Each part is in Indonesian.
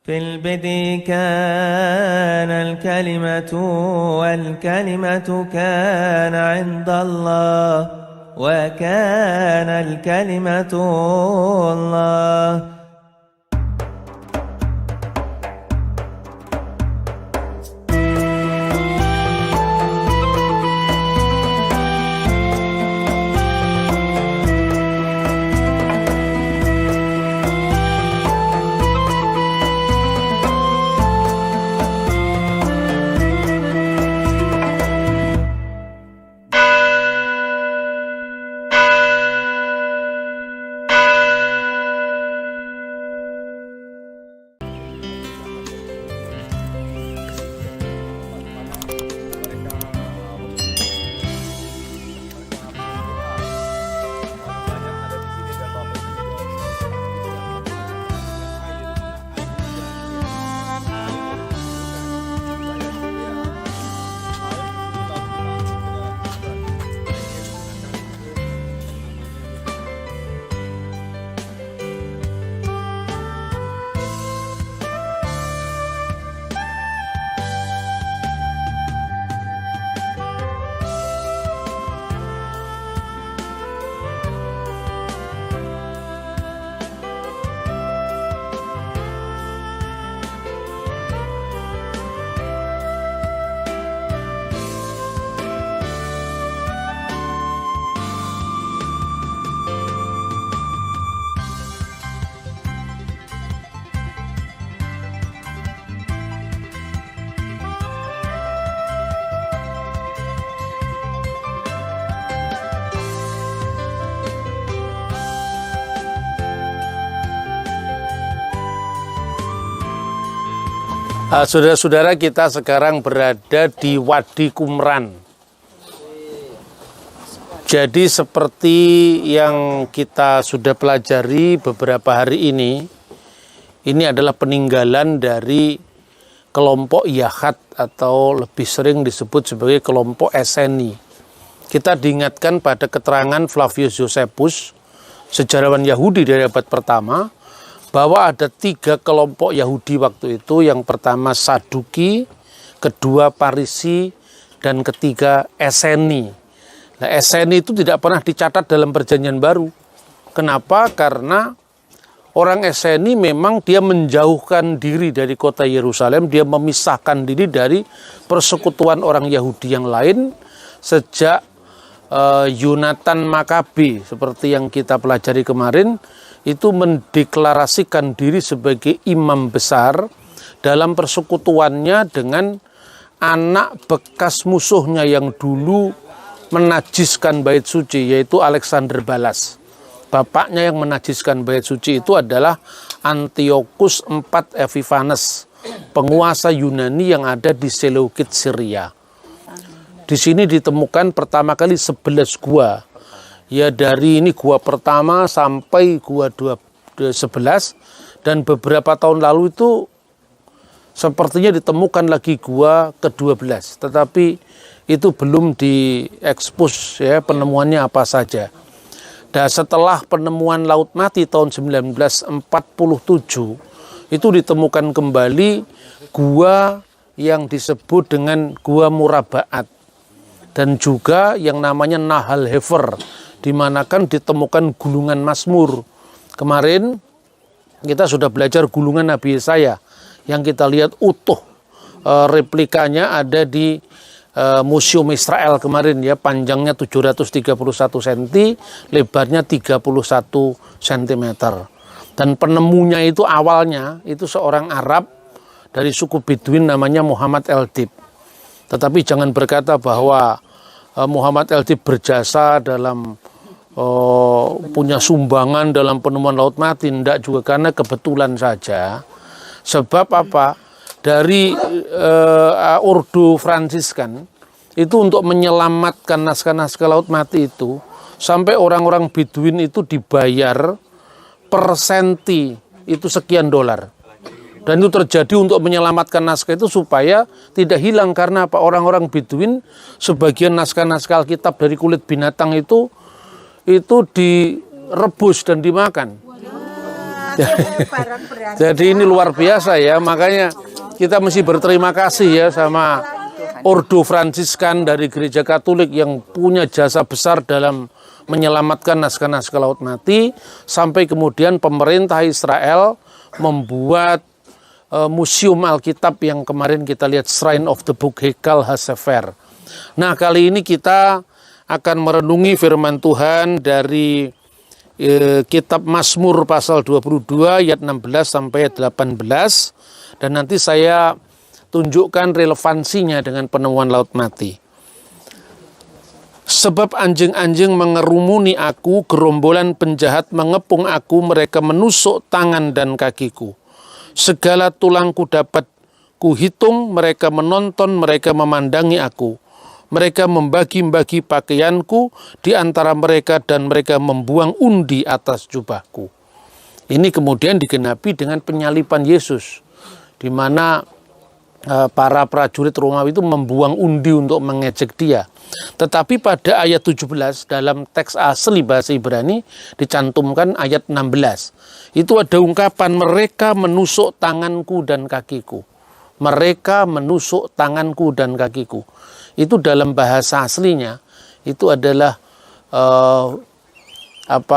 في البدء كان الكلمة والكلمة كان عند الله وكان الكلمة الله. Saudara-saudara, kita sekarang berada di Wadi Kumran. Jadi seperti yang kita sudah pelajari beberapa hari ini adalah peninggalan dari kelompok Yahat atau lebih sering disebut sebagai kelompok Esseni. Kita diingatkan pada keterangan Flavius Josephus, sejarawan Yahudi dari abad pertama, bahwa ada 3 kelompok Yahudi waktu itu. Yang pertama Saduki, kedua Parisi, dan ketiga Esseni. Nah, Esseni itu tidak pernah dicatat dalam Perjanjian Baru. Kenapa? Karena orang Esseni memang dia menjauhkan diri dari kota Yerusalem, dia memisahkan diri dari persekutuan orang Yahudi yang lain sejak Yonatan Makabe, seperti yang kita pelajari kemarin, itu mendeklarasikan diri sebagai imam besar dalam persekutuannya dengan anak bekas musuhnya yang dulu menajiskan bait suci, yaitu Alexander Balas. Bapaknya yang menajiskan bait suci itu adalah Antiochus IV Epiphanes, penguasa Yunani yang ada di Seleukid, Syria. Di sini ditemukan pertama kali 11 gua. Ya, dari ini gua pertama sampai gua 11, dan beberapa tahun lalu itu sepertinya ditemukan lagi gua ke-12, tetapi itu belum diekspos ya penemuannya apa saja. Dan setelah penemuan Laut Mati tahun 1947 itu ditemukan kembali gua yang disebut dengan Gua Murabaat dan juga yang namanya Nahal Hefer, di mana kan ditemukan gulungan Mazmur. Kemarin kita sudah belajar gulungan Nabi Yesaya yang kita lihat utuh, replikanya ada di Museum Israel kemarin ya, panjangnya 731 cm, lebarnya 31 cm. Dan penemunya itu awalnya itu seorang Arab dari suku Bedouin namanya Muhammad El-Dib. Tetapi jangan berkata bahwa Muhammad El-Dib berjasa dalam punya sumbangan dalam penemuan Laut Mati. Tidak juga, karena kebetulan saja. Sebab apa? Dari Ordo Fransiskan itu untuk menyelamatkan naskah-naskah Laut Mati itu, sampai orang-orang Bedouin itu dibayar per senti itu sekian dolar. Dan itu terjadi untuk menyelamatkan naskah itu supaya tidak hilang. Karena apa? Orang-orang Bedouin, sebagian naskah-naskah Alkitab dari kulit binatang itu direbus dan dimakan. Jadi ini luar biasa ya, makanya kita mesti berterima kasih ya sama Ordo Fransiskan dari Gereja Katolik yang punya jasa besar dalam menyelamatkan naskah-naskah Laut Mati, sampai kemudian pemerintah Israel membuat museum Alkitab yang kemarin kita lihat, Shrine of the Book, Hekal HaSefer. Nah, kali ini kita akan merenungi firman Tuhan dari kitab Mazmur pasal 22 ayat 16 sampai 18, dan nanti saya tunjukkan relevansinya dengan penemuan Laut Mati. Sebab anjing-anjing mengerumuni aku, gerombolan penjahat mengepung aku, mereka menusuk tangan dan kakiku. Segala tulangku dapat kuhitung, mereka menonton, mereka memandangi aku. Mereka membagi-bagi pakaianku di antara mereka dan mereka membuang undi atas jubahku. Ini kemudian digenapi dengan penyaliban Yesus, di mana para prajurit Romawi itu membuang undi untuk mengejek dia. Tetapi pada ayat 17 dalam teks asli bahasa Ibrani dicantumkan ayat 16. Itu ada ungkapan mereka menusuk tanganku dan kakiku. Mereka menusuk tanganku dan kakiku. Itu dalam bahasa aslinya itu adalah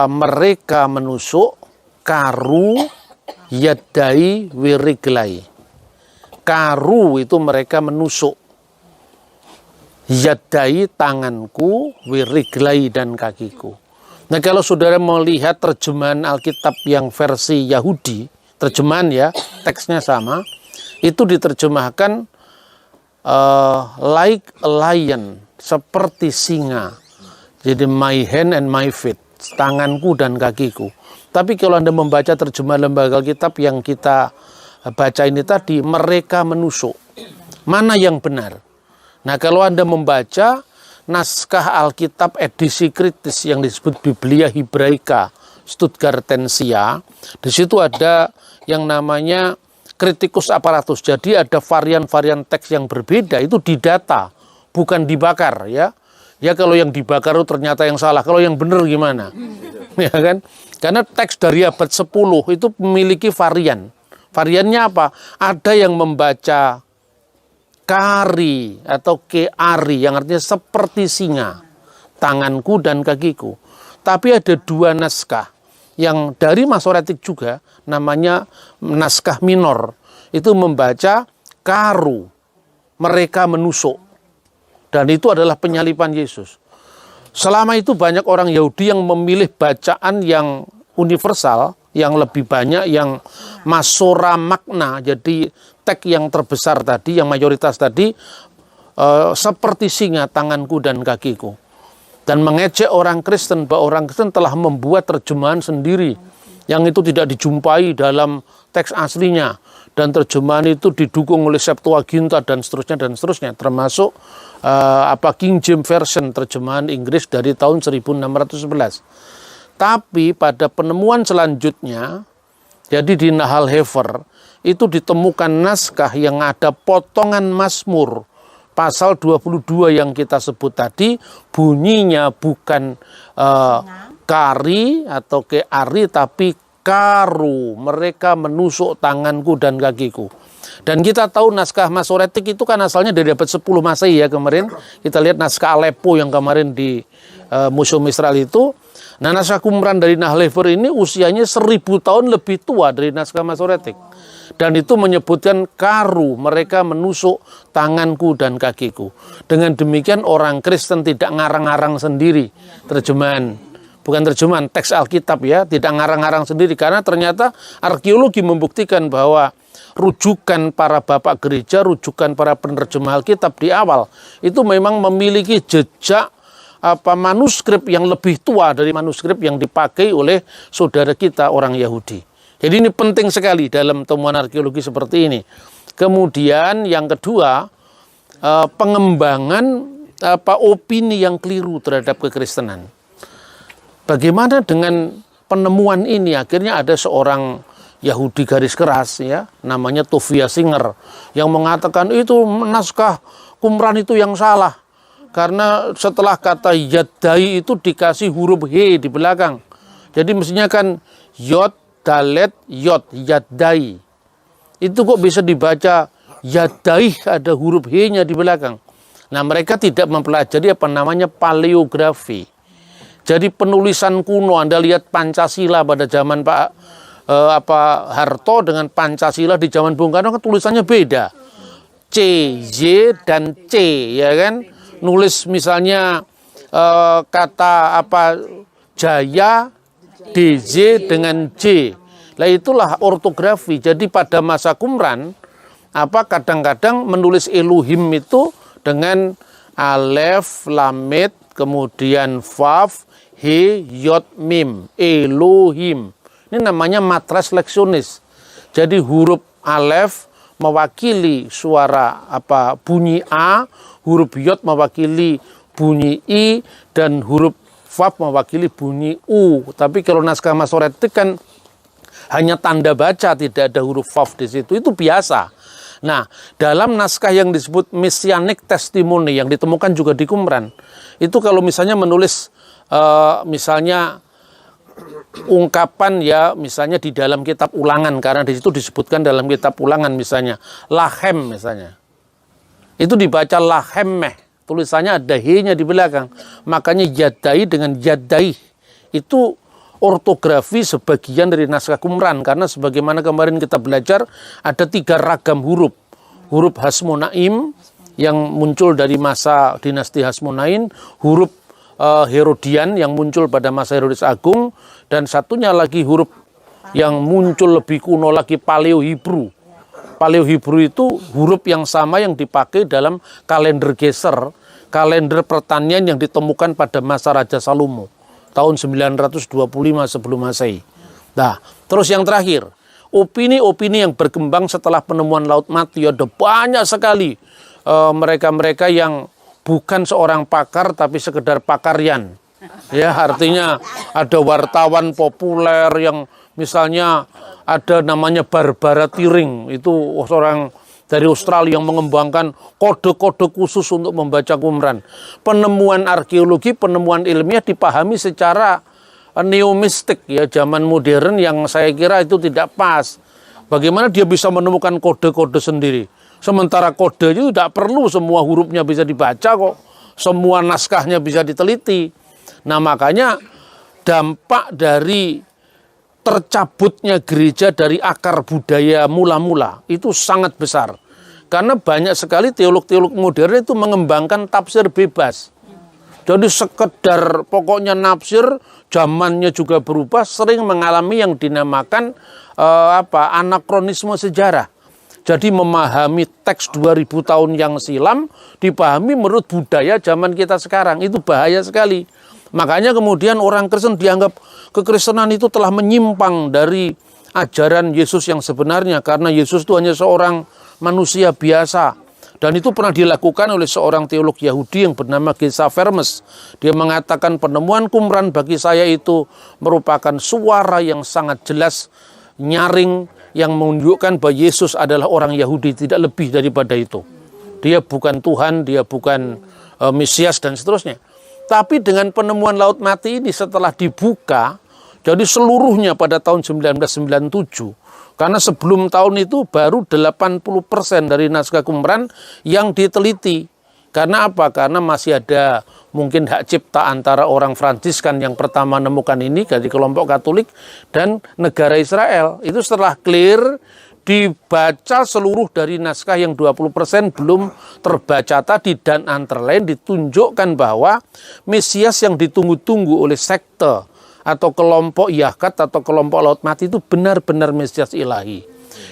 mereka menusuk karu yadai wiriglai. Karu itu mereka menusuk, yadai tanganku, wiriglai dan kakiku. Nah, kalau saudara melihat terjemahan Alkitab yang versi Yahudi, terjemahan ya, teksnya sama, itu diterjemahkan like a lion, seperti singa. Jadi my hand and my feet, tanganku dan kakiku. Tapi kalau Anda membaca terjemahan lembaga Alkitab yang kita baca ini tadi, mereka menusuk. Mana yang benar? Nah, kalau Anda membaca naskah Alkitab edisi kritis yang disebut Biblia Hebraika Stuttgartensia, di situ ada yang namanya kritikus aparatus. Jadi ada varian-varian teks yang berbeda, itu didata, bukan dibakar ya. Ya kalau yang dibakar itu ternyata yang salah, kalau yang benar gimana? Ya kan? Karena teks dari abad 10 itu memiliki varian. Variannya apa? Ada yang membaca kari atau keari, yang artinya seperti singa, tanganku dan kakiku. Tapi ada dua naskah yang dari Masoretik juga, namanya naskah minor, itu membaca karu, mereka menusuk, dan itu adalah penyaliban Yesus. Selama itu banyak orang Yahudi yang memilih bacaan yang universal, yang lebih banyak, yang masora makna, jadi teks yang terbesar tadi, yang mayoritas tadi, seperti singa tanganku dan kakiku. Dan mengejek orang Kristen, bahwa orang Kristen telah membuat terjemahan sendiri yang itu tidak dijumpai dalam teks aslinya, dan terjemahan itu didukung oleh Septuaginta dan seterusnya, termasuk King James Version, terjemahan Inggris dari tahun 1611. Tapi pada penemuan selanjutnya, jadi di Nahal Hefer itu ditemukan naskah yang ada potongan Mazmur pasal 22 yang kita sebut tadi, bunyinya bukan kari atau keari, tapi karu, mereka menusuk tanganku dan kakiku. Dan kita tahu naskah Masoretik itu kan asalnya dari abad 10 Masehi ya. Kemarin kita lihat naskah Aleppo yang kemarin di Museum Israel itu. Nah, naskah Qumran dari Nahal Hefer ini usianya 1000 tahun lebih tua dari naskah Masoretik. Dan itu menyebutkan karu, mereka menusuk tanganku dan kakiku. Dengan demikian orang Kristen tidak ngarang-ngarang sendiri terjemahan. Bukan terjemahan, teks Alkitab ya, tidak ngarang-ngarang sendiri. Karena ternyata arkeologi membuktikan bahwa rujukan para bapak gereja, rujukan para penerjemah Alkitab di awal, itu memang memiliki jejak manuskrip yang lebih tua dari manuskrip yang dipakai oleh saudara kita orang Yahudi. Jadi ini penting sekali dalam temuan arkeologi seperti ini. Kemudian yang kedua, pengembangan opini yang keliru terhadap kekristenan. Bagaimana dengan penemuan ini? Akhirnya ada seorang Yahudi garis keras ya, namanya Tovia Singer, yang mengatakan itu naskah Qumran itu yang salah. Karena setelah kata yadai itu dikasih huruf he di belakang. Jadi mestinya kan yod dalet, yod, yadai. Itu kok bisa dibaca yadai, ada huruf H-nya di belakang. Nah, mereka tidak mempelajari apa namanya paleografi. Jadi penulisan kuno, Anda lihat Pancasila pada zaman Pak Harto dengan Pancasila di zaman Bung Karno kan tulisannya beda. C, Y, dan C, ya kan? Nulis misalnya kata apa Jaya, DJ dengan J. Lah itulah ortografi. Jadi pada masa Qumran, kadang-kadang menulis Elohim itu dengan alef, lamet, kemudian faf, he, yod, mim, Elohim. Ini namanya matras leksionis. Jadi huruf alef mewakili suara bunyi A, huruf yod mewakili bunyi I, dan huruf faf mewakili bunyi U. Tapi kalau naskah Masoretik kan hanya tanda baca, tidak ada huruf faf di situ. Itu biasa. Nah, dalam naskah yang disebut Messianic Testimony yang ditemukan juga di Qumran, itu kalau misalnya menulis misalnya ungkapan ya, misalnya di dalam kitab Ulangan, karena di situ disebutkan dalam kitab Ulangan misalnya lahem misalnya, itu dibaca lahemmeh, tulisannya ada he-nya di belakang, makanya yadai dengan yadai itu ortografi sebagian dari naskah Qumran, karena sebagaimana kemarin kita belajar ada 3 ragam huruf. Huruf Hasmonaim yang muncul dari masa dinasti Hasmonain, huruf Herodian yang muncul pada masa Herodes Agung, dan satunya lagi huruf yang muncul lebih kuno lagi, Paleo-Hibru. Paleo-Hibru itu huruf yang sama yang dipakai dalam kalender Geser, kalender pertanian yang ditemukan pada masa Raja Salomo tahun 925 sebelum Masehi. Nah, terus yang terakhir, opini-opini yang berkembang setelah penemuan Laut Mati, ada banyak sekali mereka-mereka yang bukan seorang pakar tapi sekedar pakarian. Ya, artinya ada wartawan populer yang misalnya ada namanya Barbara Tiring, itu seorang dari Australia yang mengembangkan kode-kode khusus untuk membaca Qumran. Penemuan arkeologi, penemuan ilmiah dipahami secara neomistik ya, zaman modern yang saya kira itu tidak pas. Bagaimana dia bisa menemukan kode-kode sendiri? Sementara kode itu tidak perlu semua hurufnya bisa dibaca kok. Semua naskahnya bisa diteliti. Nah, makanya dampak dari tercabutnya gereja dari akar budaya mula-mula itu sangat besar. Karena banyak sekali teolog-teolog modern itu mengembangkan tafsir bebas. Jadi sekedar pokoknya nafsir, zamannya juga berubah, sering mengalami yang dinamakan anakronisme sejarah. Jadi memahami teks 2000 tahun yang silam dipahami menurut budaya zaman kita sekarang. Itu bahaya sekali. Makanya kemudian orang Kristen dianggap kekristenan itu telah menyimpang dari ajaran Yesus yang sebenarnya, karena Yesus itu hanya seorang manusia biasa. Dan itu pernah dilakukan oleh seorang teolog Yahudi yang bernama Gesa Vermes. Dia mengatakan penemuan Qumran bagi saya itu merupakan suara yang sangat jelas, nyaring, yang menunjukkan bahwa Yesus adalah orang Yahudi, tidak lebih daripada itu. Dia bukan Tuhan, dia bukan Mesias dan seterusnya. Tapi dengan penemuan Laut Mati ini setelah dibuka, jadi seluruhnya pada tahun 1997, karena sebelum tahun itu baru 80% dari naskah Qumran yang diteliti. Karena apa? Karena masih ada mungkin hak cipta antara orang Fransiskan yang pertama menemukan ini dari kelompok Katolik dan negara Israel. Itu setelah clear, dibaca seluruh dari naskah yang 20% belum terbaca tadi, dan antara lain ditunjukkan bahwa Mesias yang ditunggu-tunggu oleh sekte atau kelompok Yakat atau kelompok Laut Mati itu benar-benar Mesias ilahi.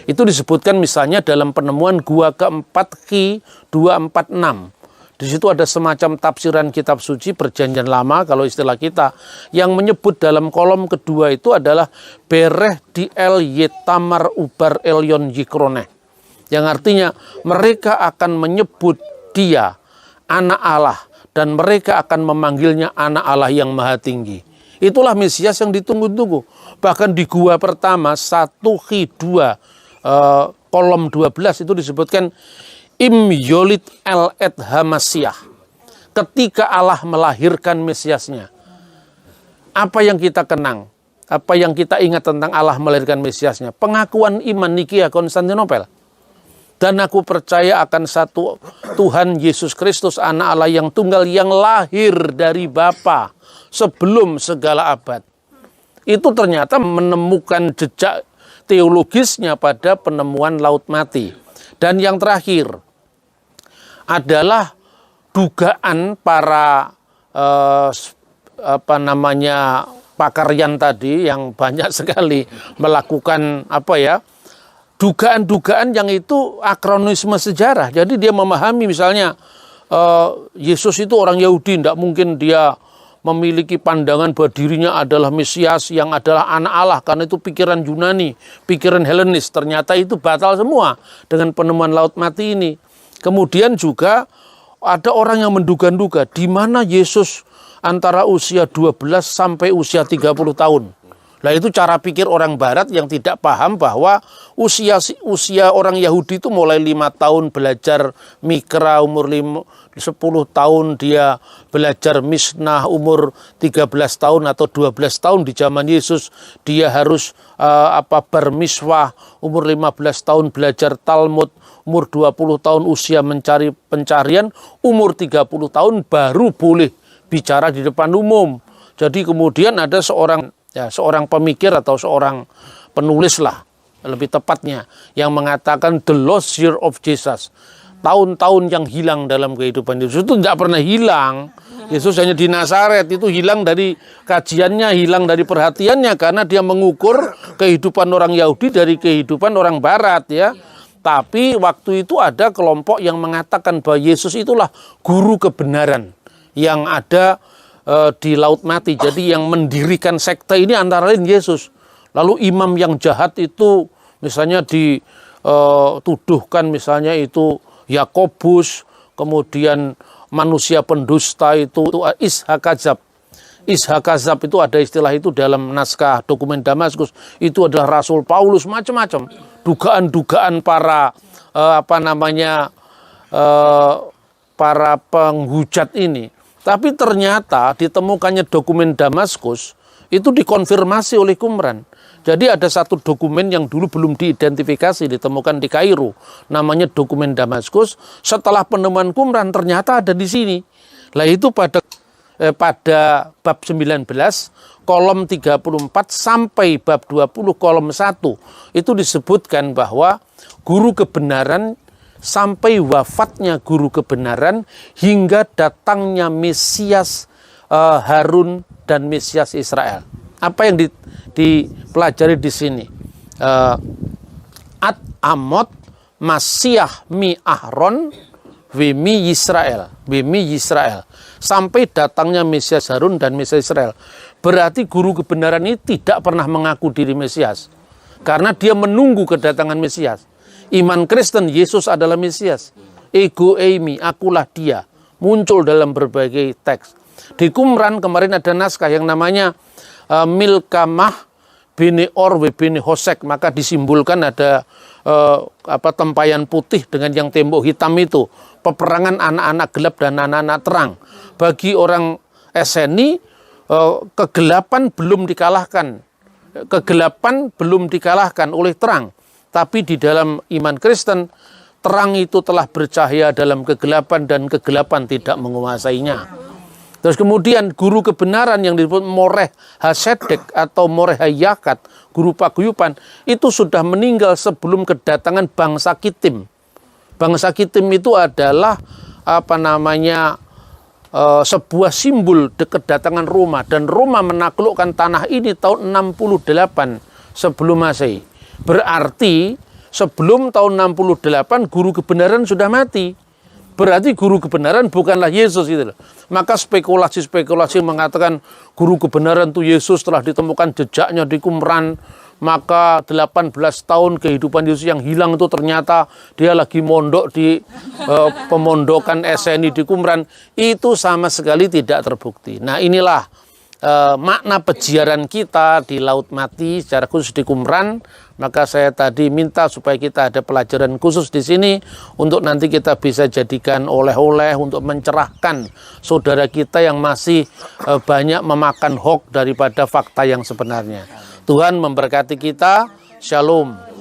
Itu disebutkan misalnya dalam penemuan gua keempat Ki 246. Di situ ada semacam tafsiran kitab suci Perjanjian Lama kalau istilah kita, yang menyebut dalam kolom kedua itu adalah Bereh di El Yetamar Ubar Elyon Yikroneh, yang artinya mereka akan menyebut dia anak Allah dan mereka akan memanggilnya anak Allah yang maha tinggi. Itulah Mesias yang ditunggu-tunggu. Bahkan di gua pertama 1 Ki 2 kolom 12 itu disebutkan Im Yolid El Et Hamasyah, ketika Allah melahirkan Mesiasnya. Apa yang kita kenang? apa yang kita ingat tentang Allah melahirkan Mesiasnya? Pengakuan iman Nikia Konstantinopel. Dan aku percaya akan satu Tuhan Yesus Kristus, anak Allah yang tunggal, yang lahir dari Bapa sebelum segala abad. Itu ternyata menemukan jejak teologisnya pada penemuan Laut Mati. Dan yang terakhir adalah dugaan para pakarian tadi yang banyak sekali melakukan dugaan-dugaan yang itu akronisme sejarah. Jadi dia memahami misalnya Yesus itu orang Yahudi, tidak mungkin dia memiliki pandangan bahwa dirinya adalah Mesias yang adalah anak Allah, karena itu pikiran Yunani, pikiran Helenis. Ternyata itu batal semua dengan penemuan Laut Mati ini. Kemudian juga ada orang yang menduga-duga di mana Yesus antara usia 12 sampai usia 30 tahun. Nah, itu cara pikir orang barat yang tidak paham bahwa usia orang Yahudi itu mulai 5 tahun belajar Mikra, umur 10 tahun dia belajar Misnah, umur 13 tahun atau 12 tahun di zaman Yesus dia harus bermiswah, umur 15 tahun belajar Talmud, umur 20 tahun usia mencari pencarian, umur 30 tahun baru boleh bicara di depan umum. Jadi kemudian ada seorang pemikir atau seorang penulis lah, lebih tepatnya, yang mengatakan the lost year of Jesus. Tahun-tahun yang hilang dalam kehidupan Yesus itu tidak pernah hilang. Yesus hanya di Nazaret, itu hilang dari kajiannya, hilang dari perhatiannya, karena dia mengukur kehidupan orang Yahudi dari kehidupan orang Barat ya. Tapi waktu itu ada kelompok yang mengatakan bahwa Yesus itulah guru kebenaran yang ada di Laut Mati. Jadi yang mendirikan sekte ini antara lain Yesus. Lalu imam yang jahat itu misalnya dituduhkan misalnya itu Yakobus, kemudian manusia pendusta itu Ishak-Kazab. Ishak-Kazab itu ada istilah itu dalam naskah dokumen Damaskus. Itu adalah Rasul Paulus, macam-macam. Dugaan-dugaan para para penghujat ini. Tapi ternyata ditemukannya dokumen Damaskus itu dikonfirmasi oleh Qumran. Jadi ada satu dokumen yang dulu belum diidentifikasi, ditemukan di Kairo, namanya dokumen Damaskus. Setelah penemuan Qumran ternyata ada di sini. Lah itu pada bab 19 kolom 34 sampai bab 20 kolom 1 itu disebutkan bahwa guru kebenaran sampai wafatnya guru kebenaran hingga datangnya Mesias Harun dan Mesias Israel. Apa yang dipelajari di sini? At Amot Masyah mi Ahron Wemi Yisrael. Sampai datangnya Mesias Harun dan Mesias Israel. Berarti guru kebenaran ini tidak pernah mengaku diri Mesias. Karena dia menunggu kedatangan Mesias. Iman Kristen, Yesus adalah Mesias. Ego eimi, akulah dia. Muncul dalam berbagai teks. Di Qumran kemarin ada naskah yang namanya Milkamah bini Orwe bini Hosek. Maka disimbolkan ada tempayan putih dengan yang tembok hitam itu. Peperangan anak-anak gelap dan anak-anak terang. Bagi orang Eseni, kegelapan belum dikalahkan. Kegelapan belum dikalahkan oleh terang. Tapi di dalam iman Kristen, terang itu telah bercahaya dalam kegelapan dan kegelapan tidak menguasainya. Terus kemudian guru kebenaran yang disebut Moreh Hasedek atau Moreh Hayakat, guru paguyuban, itu sudah meninggal sebelum kedatangan bangsa Kitim. Bangsa Kitim itu adalah sebuah simbol kedatangan Roma, dan Roma menaklukkan tanah ini tahun 68 sebelum Masehi. Berarti sebelum tahun 68 guru kebenaran sudah mati. Berarti guru kebenaran bukanlah Yesus itu. Maka spekulasi-spekulasi mengatakan guru kebenaran itu Yesus, telah ditemukan jejaknya di Qumran. Maka 18 tahun kehidupan Yesus yang hilang itu ternyata dia lagi mondok di pemondokan SNI di Qumran. Itu sama sekali tidak terbukti. Nah, inilah makna peziaran kita di Laut Mati, secara khusus di Qumran, Maka saya tadi minta supaya kita ada pelajaran khusus di sini untuk nanti kita bisa jadikan oleh-oleh untuk mencerahkan saudara kita yang masih banyak memakan hoax daripada fakta yang sebenarnya. Tuhan memberkati kita. Shalom.